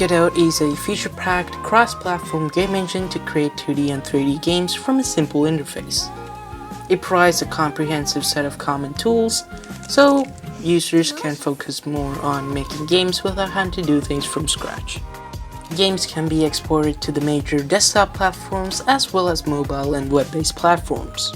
Godot is a feature-packed, cross-platform game engine to create 2D and 3D games from a simple interface. It provides a comprehensive set of common tools, so users can focus more on making games without having to do things from scratch. Games can be exported to the major desktop platforms as well as mobile and web-based platforms.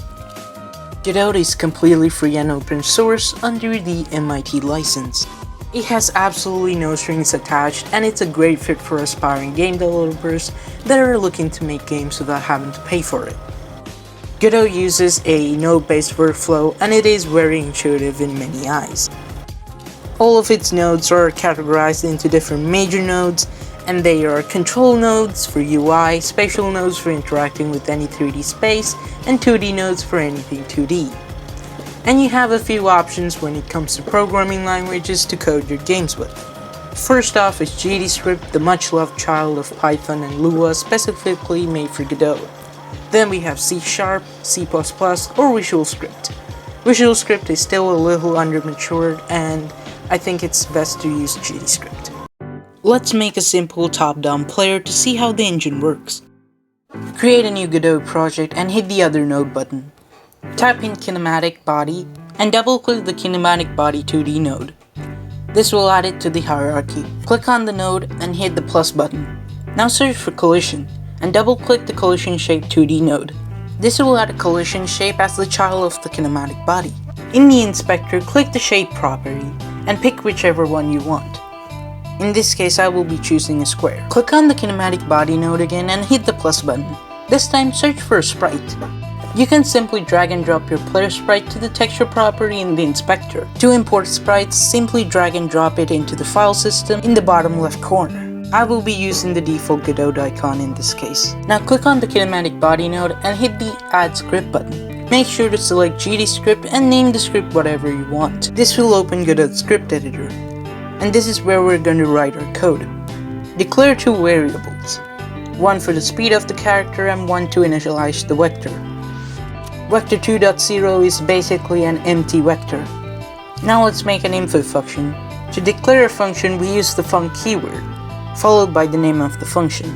Godot is completely free and open source under the MIT license. It has absolutely no strings attached, and it's a great fit for aspiring game developers that are looking to make games without having to pay for it. Godot uses a node-based workflow, and it is very intuitive in many eyes. All of its nodes are categorized into different major nodes, and they are control nodes for UI, spatial nodes for interacting with any 3D space, and 2D nodes for anything 2D. And you have a few options when it comes to programming languages to code your games with. First off is GDScript, the much-loved child of Python and Lua, specifically made for Godot. Then we have C#, C++, or VisualScript. VisualScript is still a little under-matured, and I think it's best to use GDScript. Let's make a simple top-down player to see how the engine works. Create a new Godot project and hit the other node button. Type in kinematic body and double-click the kinematic body 2D node. This will add it to the hierarchy. Click on the node and hit the plus button. Now search for collision and double-click the collision shape 2D node. This will add a collision shape as the child of the kinematic body. In the inspector, click the shape property and pick whichever one you want. In this case, I will be choosing a square. Click on the kinematic body node again and hit the plus button. This time, search for a sprite. You can simply drag and drop your player sprite to the texture property in the inspector. To import sprites, simply drag and drop it into the file system in the bottom left corner. I will be using the default Godot icon in this case. Now click on the kinematic body node and hit the add script button. Make sure to select GDScript and name the script whatever you want. This will open Godot's script editor. And this is where we're going to write our code. Declare two variables, one for the speed of the character and one to initialize the vector. Vector 2.0 is basically an empty vector. Now let's make an input function. To declare a function, we use the func keyword, followed by the name of the function.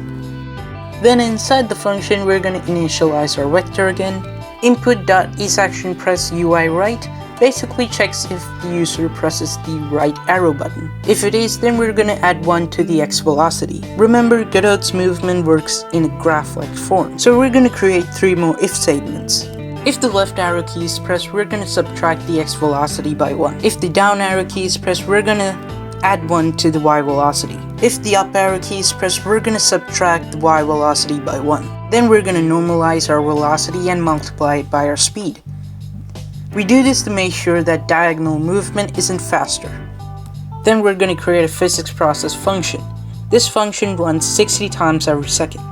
Then inside the function, we're going to initialize our vector again. Input.isActionPressUI_right basically checks if the user presses the right arrow button. If it is, then we're going to add 1 to the x velocity. Remember, Godot's movement works in a graph-like form, so we're going to create 3 more if statements. If the left arrow key is pressed, we're going to subtract the x velocity by 1. If the down arrow key is pressed, we're going to add 1 to the y velocity. If the up arrow key is pressed, we're going to subtract the y velocity by 1. Then we're going to normalize our velocity and multiply it by our speed. We do this to make sure that diagonal movement isn't faster. Then we're going to create a physics process function. This function runs 60 times every second.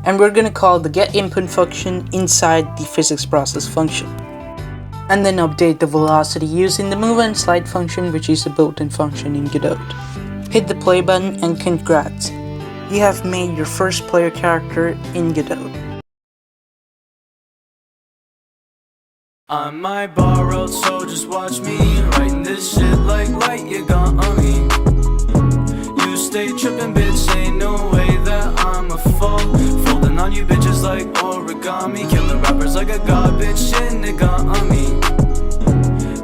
And we're going to call the getInput function inside the physics process function. And then update the velocity using the move and slide function, which is a built-in function in Godot. Hit the play button and congrats! You have made your first player character in Godot. I might borrow, so just watch me writing this shit like light, you got on me. You stay tripping, bitch, ain't no way that I'ma fall. Folding on you bitches like origami, killing rappers like a god, bitch, shit, nigga, on me.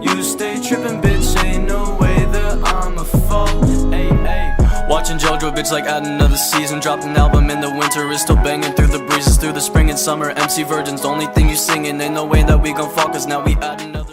You stay tripping, bitch, ain't no way that I'ma fall. Ay, ay. Watching JoJo, bitch, like add another season. Dropped an album in the winter, is still banging through the breezes, through the spring and summer. MC Virgin's the only thing you singing, ain't no way that we gon' fall, cause now we add another.